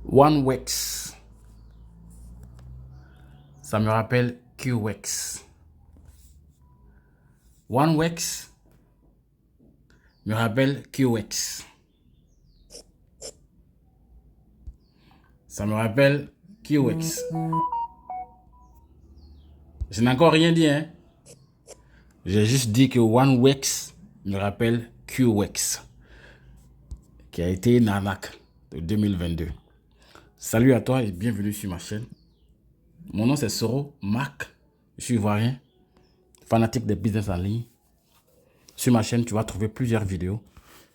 OneWex. Ça me rappelle QWex. OneWex me rappelle QWex. Ça me rappelle QWex. Je n'ai encore rien dit, hein. J'ai juste dit que OneWex me rappelle QWex, qui a été une arnaque de 2022. Salut à toi et bienvenue sur ma chaîne. Mon nom c'est Soro Marc. Je suis ivoirien, fanatique des business en ligne. Sur ma chaîne, tu vas trouver plusieurs vidéos.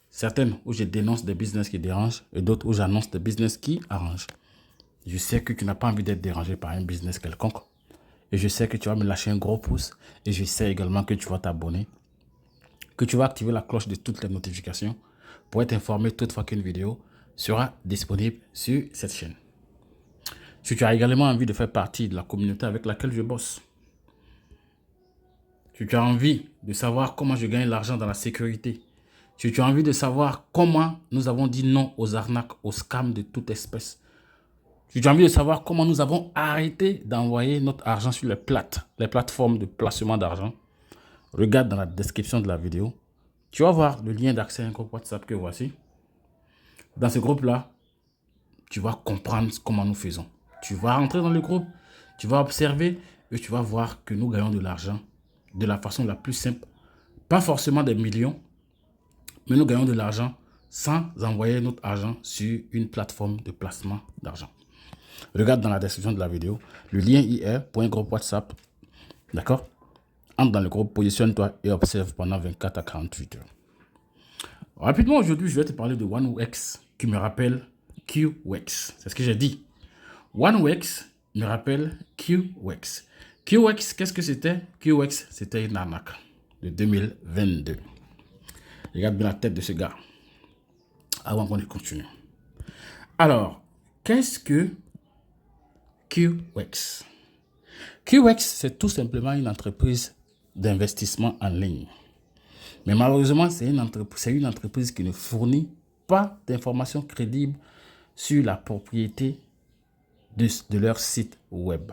Certaines où je dénonce des business qui dérangent et d'autres où j'annonce des business qui arrangent. Je sais que tu n'as pas envie d'être dérangé par un business quelconque. Et je sais que tu vas me lâcher un gros pouce. Et je sais également que tu vas t'abonner. Que tu vas activer la cloche de toutes les notifications pour être informé toute fois qu'une vidéo sera disponible sur cette chaîne. Si tu as également envie de faire partie de la communauté avec laquelle je bosse, si tu as envie de savoir comment je gagne l'argent dans la sécurité, si tu as envie de savoir comment nous avons dit non aux arnaques, aux scams de toute espèce, si tu as envie de savoir comment nous avons arrêté d'envoyer notre argent sur les plateformes de placement d'argent, regarde dans la description de la vidéo. Tu vas voir le lien d'accès à un groupe WhatsApp que voici. Dans ce groupe-là, tu vas comprendre comment nous faisons. Tu vas rentrer dans le groupe, tu vas observer et tu vas voir que nous gagnons de l'argent de la façon la plus simple. Pas forcément des millions, mais nous gagnons de l'argent sans envoyer notre argent sur une plateforme de placement d'argent. Regarde dans la description de la vidéo, le lien y est pour un groupe WhatsApp. D'accord? Entre dans le groupe, positionne-toi et observe pendant 24 à 48 heures. Rapidement, aujourd'hui, je vais te parler de OneWex qui me rappelle QWex. C'est ce que j'ai dit. OneWex me rappelle QWex. QWex, qu'est-ce que c'était? QWex, c'était une arnaque de 2022. Regarde bien la tête de ce gars avant qu'on continue. Alors, qu'est-ce que QWex? QWex, c'est tout simplement une entreprise d'investissement en ligne. Mais malheureusement, c'est une entreprise qui ne fournit pas d'informations crédibles sur la propriété de leur site web.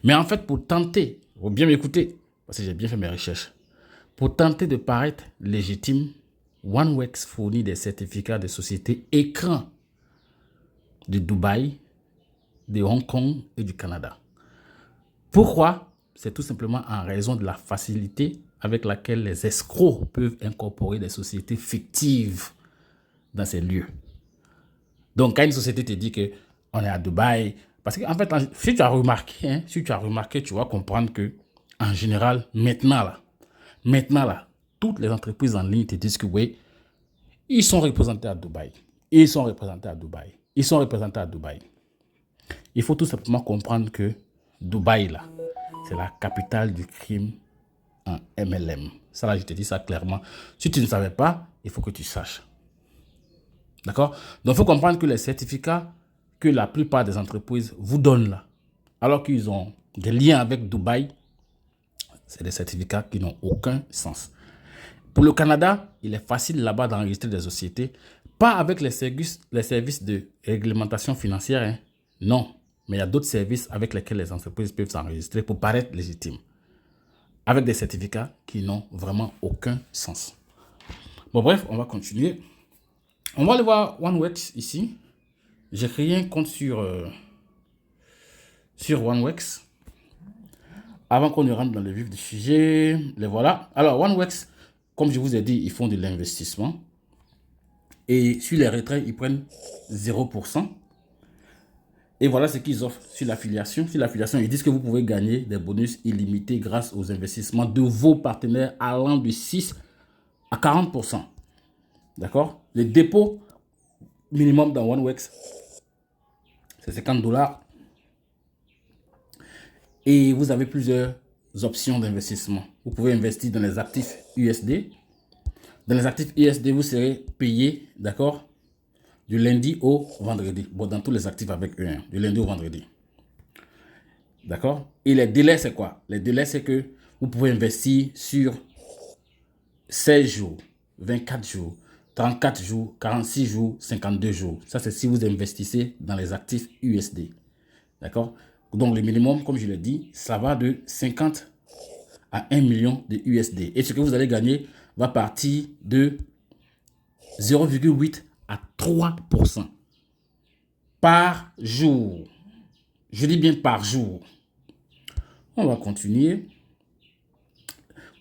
Mais en fait, pour tenter, faut bien m'écouter, parce que j'ai bien fait mes recherches, pour tenter de paraître légitime, OneWex fournit des certificats de société écran de Dubaï, de Hong Kong et du Canada. Pourquoi? C'est tout simplement en raison de la facilité avec laquelle les escrocs peuvent incorporer des sociétés fictives dans ces lieux. Donc, quand une société te dit qu'on est à Dubaï, parce qu'en fait, si tu as remarqué, tu vas comprendre que en général, maintenant là, toutes les entreprises en ligne te disent que oui, ils sont représentés à Dubaï. Ils sont représentés à Dubaï. Ils sont représentés à Dubaï. Il faut tout simplement comprendre que Dubaï, là, c'est la capitale du crime en MLM. Ça, là, je te dis ça clairement. Si tu ne savais pas, il faut que tu saches. D'accord? Donc, il faut comprendre que les certificats que la plupart des entreprises vous donnent là, alors qu'ils ont des liens avec Dubaï, c'est des certificats qui n'ont aucun sens. Pour le Canada, il est facile là-bas d'enregistrer des sociétés, pas avec les services de réglementation financière, hein. Non, mais il y a d'autres services avec lesquels les entreprises peuvent s'enregistrer pour paraître légitimes, avec des certificats qui n'ont vraiment aucun sens. Bon, bref, on va continuer. On va aller voir OneWex ici. J'ai créé un compte sur OneWex. Avant qu'on ne rentre dans le vif du sujet, les voilà. Alors, OneWex, comme je vous ai dit, ils font de l'investissement. Et sur les retraits, ils prennent 0%. Et voilà ce qu'ils offrent sur l'affiliation. Sur l'affiliation, ils disent que vous pouvez gagner des bonus illimités grâce aux investissements de vos partenaires allant de 6 à 40%. D'accord? Le dépôt minimum dans OneWex, c'est 50 $. Et vous avez plusieurs options d'investissement. Vous pouvez investir dans les actifs USD. Dans les actifs USD, vous serez payé, d'accord, du lundi au vendredi. Bon, dans tous les actifs avec eux, du lundi au vendredi. D'accord? Et les délais, c'est quoi? Les délais, c'est que vous pouvez investir sur 16 jours, 24 jours, 34 jours, 46 jours, 52 jours. Ça, c'est si vous investissez dans les actifs USD. D'accord? Donc, le minimum, comme je l'ai dit, ça va de 50 à 1 million de USD. Et ce que vous allez gagner va partir de 0,8 à 3% par jour. Je dis bien par jour. On va continuer.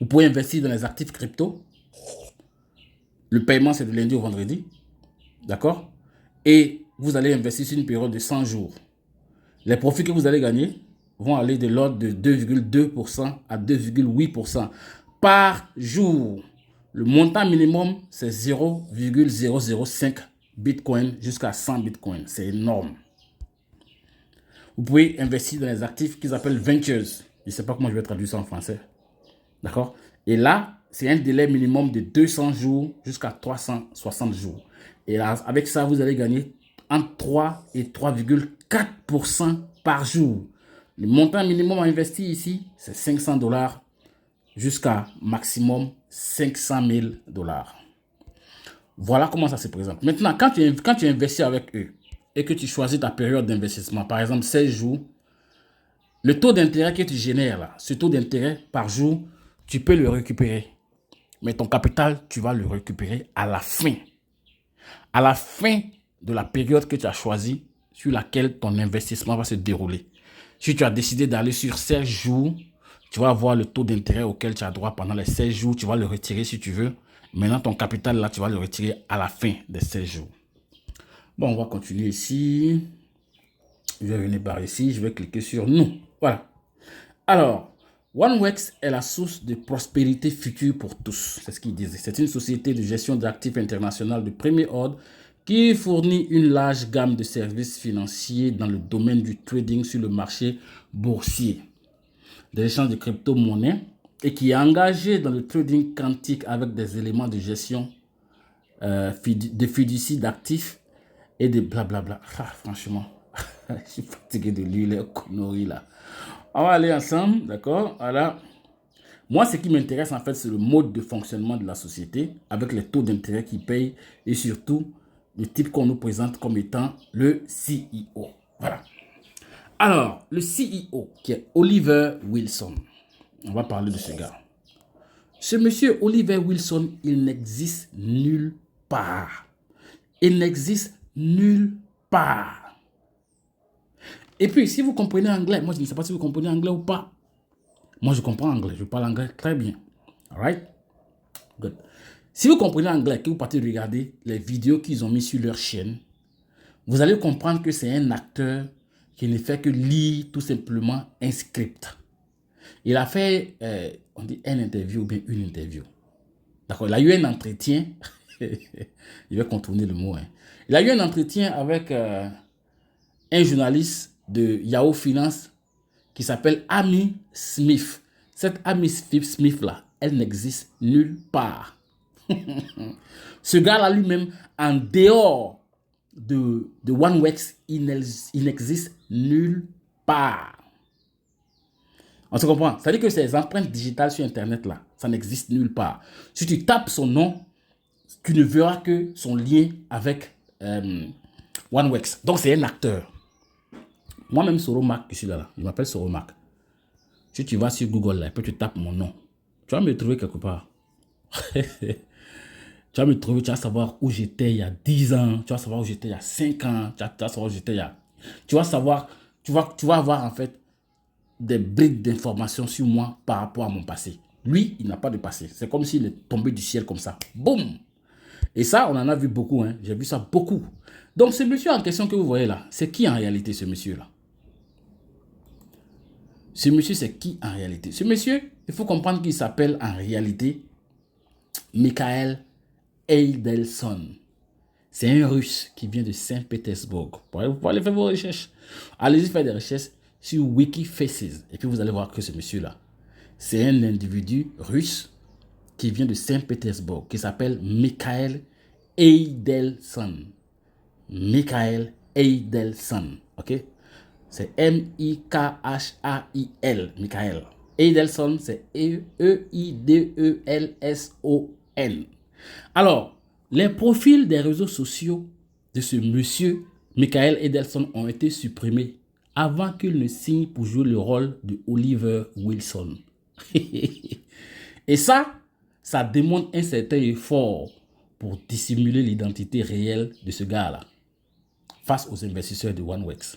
Vous pouvez investir dans les actifs crypto. Le paiement, c'est de lundi au vendredi. D'accord? Et vous allez investir sur une période de 100 jours. Les profits que vous allez gagner vont aller de l'ordre de 2,2% à 2,8% par jour. Le montant minimum, c'est 0,005 Bitcoin jusqu'à 100 Bitcoin. C'est énorme. Vous pouvez investir dans les actifs qu'ils appellent ventures. Je ne sais pas comment je vais traduire ça en français. D'accord? Et là, c'est un délai minimum de 200 jours jusqu'à 360 jours. Et là, avec ça, vous allez gagner entre 3 et 3,4% par jour. Le montant minimum à investir ici, c'est 500 $ jusqu'à maximum 500 000 $. Voilà comment ça se présente. Maintenant, quand tu investis avec eux et que tu choisis ta période d'investissement, par exemple 16 jours, le taux d'intérêt que tu génères là, ce taux d'intérêt par jour, tu peux le récupérer. Mais ton capital, tu vas le récupérer à la fin. À la fin de la période que tu as choisie sur laquelle ton investissement va se dérouler. Si tu as décidé d'aller sur 16 jours, tu vas avoir le taux d'intérêt auquel tu as droit pendant les 16 jours. Tu vas le retirer si tu veux. Maintenant, ton capital, là, tu vas le retirer à la fin des 16 jours. Bon, on va continuer ici. Je vais venir par ici. Je vais cliquer sur nous. Voilà. Alors, OneWex est la source de prospérité future pour tous. C'est ce qu'il disait. C'est une société de gestion d'actifs internationale de premier ordre qui fournit une large gamme de services financiers dans le domaine du trading sur le marché boursier, des échanges de crypto-monnaies et qui est engagé dans le trading quantique avec des éléments de gestion de fiducie d'actifs et de blablabla. Ah, franchement, je suis fatigué de lire les conneries là. On va aller ensemble, d'accord? Voilà. Moi, ce qui m'intéresse en fait, c'est le mode de fonctionnement de la société avec les taux d'intérêt qu'ils payent et surtout le type qu'on nous présente comme étant le CEO. Voilà. Alors, le CEO qui est Oliver Wilson. On va parler de ce gars. Ce monsieur Oliver Wilson, il n'existe nulle part. Il n'existe nulle part. Et puis, si vous comprenez anglais, moi je ne sais pas si vous comprenez anglais ou pas. Moi je comprends anglais, je parle anglais très bien. Alright? Good. Si vous comprenez anglais, que vous partez regarder les vidéos qu'ils ont mis sur leur chaîne, vous allez comprendre que c'est un acteur qui ne fait que lire tout simplement un script. Il a fait, on dit un interview ou bien une interview. D'accord, il a eu un entretien. Je vais contourner le mot. Hein. Il a eu un entretien avec un journaliste de Yahoo Finance qui s'appelle Amy Smith. Cette Amy Smith là, elle n'existe nulle part. Ce gars-là lui-même, en dehors de OneWex, il n'existe nulle part. On se comprend? C'est-à-dire que ces empreintes digitales sur Internet là, ça n'existe nulle part. Si tu tapes son nom, tu ne verras que son lien avec OneWex. Donc c'est un acteur. Moi-même, Soromac, je suis là, je m'appelle Soromac. Si tu vas sur Google, là, et puis tu tapes mon nom, tu vas me trouver quelque part. Tu vas me trouver, tu vas savoir où j'étais il y a 10 ans, tu vas savoir où j'étais il y a 5 ans, tu vas savoir où j'étais il y a... Tu vas savoir, tu vas avoir en fait des briques d'informations sur moi par rapport à mon passé. Lui, il n'a pas de passé. C'est comme s'il est tombé du ciel comme ça. Boum! Et ça, on en a vu beaucoup. Hein. J'ai vu ça beaucoup. Donc, ce monsieur en question que vous voyez là, c'est qui en réalité ce monsieur-là? Ce monsieur, c'est qui en réalité? Ce monsieur, il faut comprendre qu'il s'appelle en réalité Mikhail Eidelson. C'est un Russe qui vient de Saint-Pétersbourg. Vous pouvez aller faire vos recherches. Allez-y faire des recherches sur Wikifaces. Et puis vous allez voir que ce monsieur-là, c'est un individu russe qui vient de Saint-Pétersbourg, qui s'appelle Mikhail Eidelson. Mikhail Eidelson. OK? C'est M-I-K-H-A-I-L. Mikhail. Eidelson, c'est E-I-D-E-L-S-O-N. Alors, Les profils des réseaux sociaux de ce monsieur Michael Edelson ont été supprimés avant qu'il ne signe pour jouer le rôle de Oliver Wilson. Et ça démontre un certain effort pour dissimuler l'identité réelle de ce gars-là face aux investisseurs de OneWex.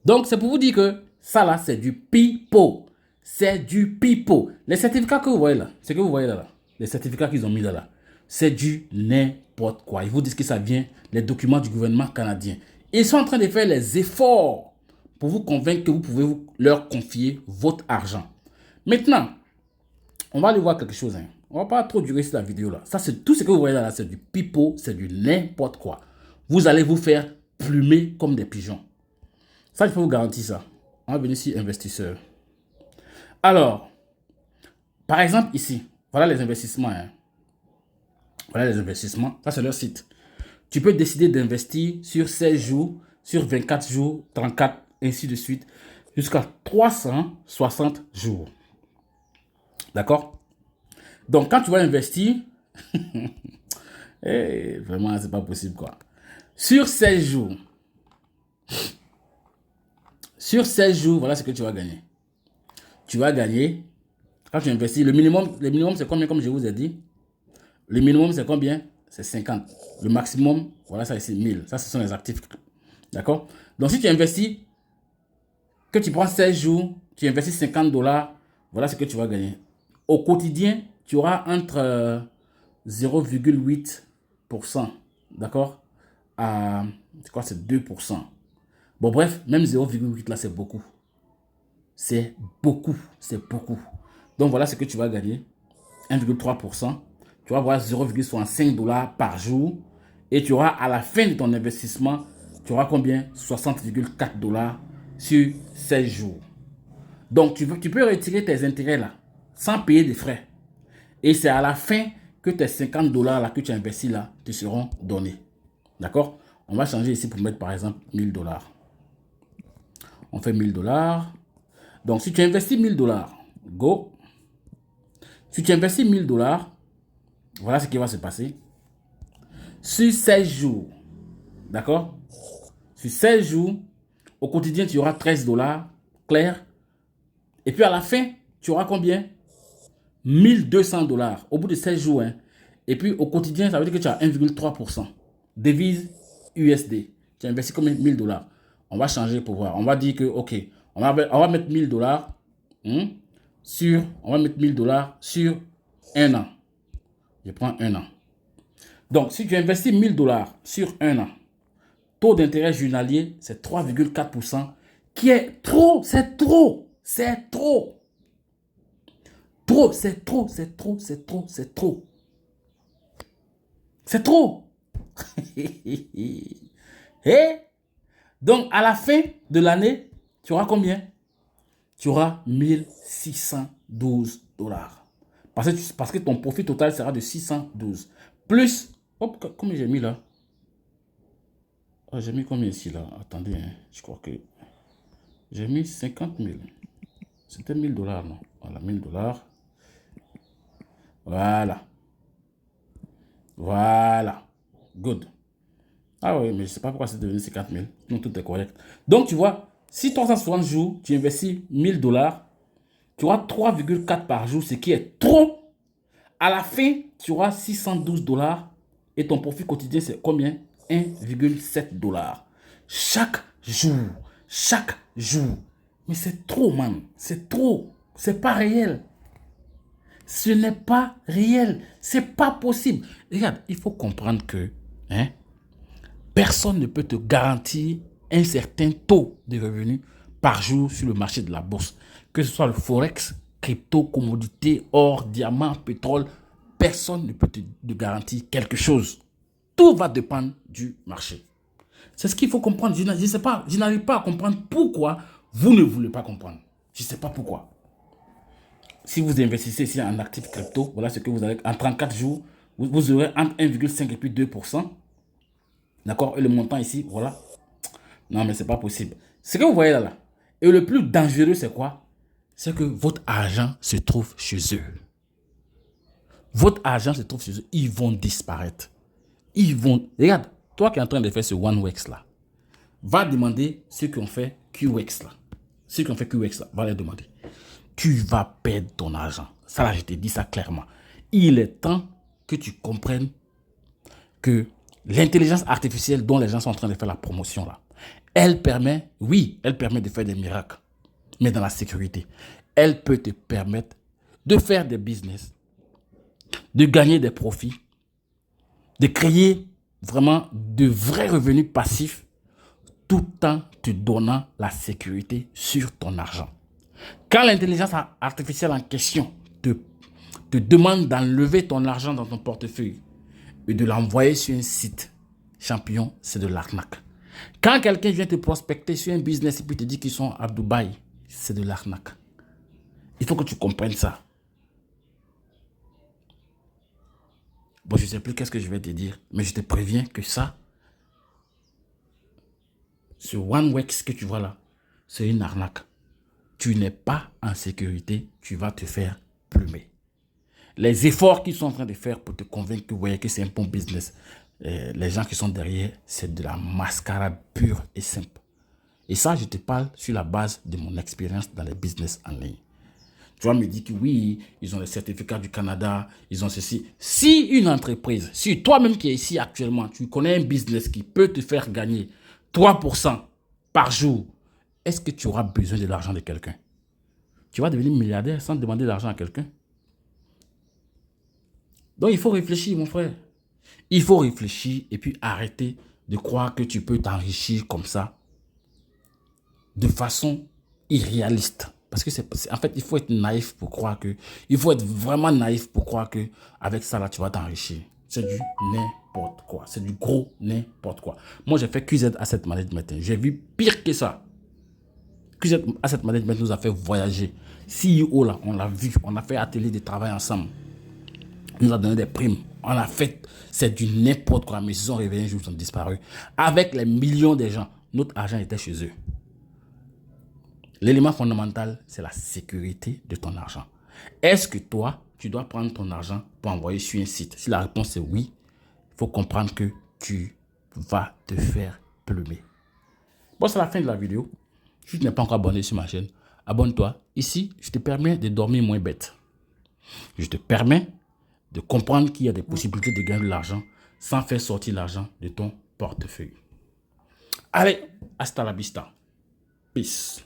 Donc, c'est pour vous dire que ça là, c'est du pipeau. C'est du pipeau. Les certificats que vous voyez là, c'est que vous voyez là, les certificats qu'ils ont mis là, c'est du n'importe quoi. Ils vous disent que ça vient des documents du gouvernement canadien. Ils sont en train de faire les efforts pour vous convaincre que vous pouvez leur confier votre argent. Maintenant, on va aller voir quelque chose. On va pas trop durer sur la vidéo là. Ça, c'est tout ce que vous voyez là, c'est du pipeau, c'est du n'importe quoi. Vous allez vous faire plumer comme des pigeons. Ça, il faut vous garantir ça. On va venir ici, investisseurs. Alors, par exemple, ici, voilà les investissements. Voilà les investissements. Ça, c'est leur site. Tu peux décider d'investir sur 16 jours, sur 24 jours, 34, ainsi de suite, jusqu'à 360 jours. D'accord? Donc, quand tu vas investir, vraiment, c'est pas possible, quoi. Sur 16 jours, voilà ce que tu vas gagner. Tu vas gagner, quand tu investis, le minimum c'est combien, comme je vous ai dit? Le minimum c'est combien? C'est 50. Le maximum, voilà ça ici, 1000. Ça, ce sont les actifs. D'accord? Donc, si tu investis, que tu prends 16 jours, tu investis $50, voilà ce que tu vas gagner. Au quotidien, tu auras entre 0,8%, d'accord? C'est quoi, c'est 2%. Bon, bref, même 0,8 là, c'est beaucoup. C'est beaucoup, c'est beaucoup. Donc, voilà ce que tu vas gagner. 1,3%. Tu vas avoir $0,65 par jour. Et tu auras, à la fin de ton investissement, tu auras combien? $60,4 sur 16 jours. Donc, tu peux retirer tes intérêts là, sans payer de frais. Et c'est à la fin que tes $50 là que tu as investi là, te seront donnés. D'accord? On va changer ici pour mettre par exemple $1000. On fait $1000. Donc, si tu investis $1000, go. Si tu investis $1000, voilà ce qui va se passer. Sur 16 jours, d'accord? Sur 16 jours, au quotidien, tu auras $13, clair. Et puis à la fin, tu auras combien? $1200 au bout de 16 jours. Et puis au quotidien, ça veut dire que tu as 1,3%. Devise USD. Tu as investi combien? $1000. On va changer pour voir. On va dire que, ok, on va mettre $1000 sur, on va mettre $1000 sur un an. Je prends un an. Donc, si tu investis $1000 sur un an, taux d'intérêt journalier, c'est 3,4%, qui est trop, c'est trop, c'est trop. Trop, c'est trop, c'est trop, c'est trop, c'est trop. C'est trop. Et donc, à la fin de l'année, tu auras combien? Tu auras $1612. Parce que ton profit total sera de 612. Plus, hop, combien j'ai mis là? Oh, j'ai mis combien ici là? Attendez, je crois que j'ai mis 50 000. C'était $1000, non? Voilà, $1000. Voilà. Voilà. Good. Ah oui, mais je ne sais pas pourquoi c'est devenu 50 000. Non, tout est correct. Donc, tu vois, si 360 jours, tu investis $1000, tu auras 3,4 par jour, ce qui est trop. À la fin, tu auras $612 et ton profit quotidien, c'est combien? $1,7. Chaque jour. Chaque jour. Mais c'est trop, man. C'est trop. C'est pas réel. Ce n'est pas réel. C'est pas possible. Regarde, il faut comprendre que personne ne peut te garantir un certain taux de revenus par jour sur le marché de la bourse. Que ce soit le forex, crypto, commodité, or, diamant, pétrole, personne ne peut te garantir quelque chose. Tout va dépendre du marché. C'est ce qu'il faut comprendre. Je ne sais pas, je n'arrive pas à comprendre pourquoi vous ne voulez pas comprendre. Je ne sais pas pourquoi. Si vous investissez ici en actifs crypto, voilà ce que vous avez. En 34 jours, vous aurez entre 1,5 et puis 2%. D'accord? Et le montant ici, voilà. Non, mais c'est pas possible. Ce que vous voyez là. Et le plus dangereux, c'est quoi? C'est que votre argent se trouve chez eux. Votre argent se trouve chez eux. Ils vont disparaître. Regarde, toi qui es en train de faire ce OneWex là, va demander ceux qui ont fait QWex là. Ceux qui ont fait QWex là, va les demander. Tu vas perdre ton argent. Ça là, je te dis ça clairement. Il est temps que tu comprennes que l'intelligence artificielle dont les gens sont en train de faire la promotion là, elle permet de faire des miracles, mais dans la sécurité. Elle peut te permettre de faire des business, de gagner des profits, de créer vraiment de vrais revenus passifs tout en te donnant la sécurité sur ton argent. Quand l'intelligence artificielle en question te demande d'enlever ton argent dans ton portefeuille et de l'envoyer sur un site champion, c'est de l'arnaque. Quand quelqu'un vient te prospecter sur un business et puis te dit qu'ils sont à Dubaï, c'est de l'arnaque. Il faut que tu comprennes ça. Bon, je ne sais plus qu'est-ce que je vais te dire, mais je te préviens que ça, ce OneWex que tu vois là, c'est une arnaque. Tu n'es pas en sécurité, tu vas te faire plumer. Les efforts qu'ils sont en train de faire pour te convaincre que c'est un bon business, les gens qui sont derrière, c'est de la mascarade pure et simple. Et ça, je te parle sur la base de mon expérience dans les business en ligne. Tu vas me dire que oui, ils ont les certificats du Canada, ils ont ceci. Si une entreprise, si toi-même qui es ici actuellement, tu connais un business qui peut te faire gagner 3% par jour, est-ce que tu auras besoin de l'argent de quelqu'un? Tu vas devenir milliardaire sans demander de l'argent à quelqu'un? Donc, il faut réfléchir, mon frère. Il faut réfléchir et puis arrêter de croire que tu peux t'enrichir comme ça de façon irréaliste. Parce que en fait, il faut être naïf pour croire que... Il faut être vraiment naïf pour croire que avec ça, là, tu vas t'enrichir. C'est du n'importe quoi. C'est du gros n'importe quoi. Moi, j'ai fait QZ Asset Management. J'ai vu pire que ça. QZ Asset Management nous a fait voyager. CEO, là, on l'a vu. On a fait atelier de travail ensemble. On nous a donné des primes. On a fait... C'est du n'importe quoi. Mais ils se sont réveillés un jour, ils ont disparu. Avec les millions de gens, notre argent était chez eux. L'élément fondamental, c'est la sécurité de ton argent. Est-ce que toi, tu dois prendre ton argent pour envoyer sur un site? Si la réponse est oui, il faut comprendre que tu vas te faire plumer. Bon, c'est la fin de la vidéo. Si tu n'es pas encore abonné sur ma chaîne, abonne-toi. Ici, je te permets de dormir moins bête. Je te permets de comprendre qu'il y a des possibilités de gagner de l'argent sans faire sortir l'argent de ton portefeuille. Allez, hasta la vista. Peace.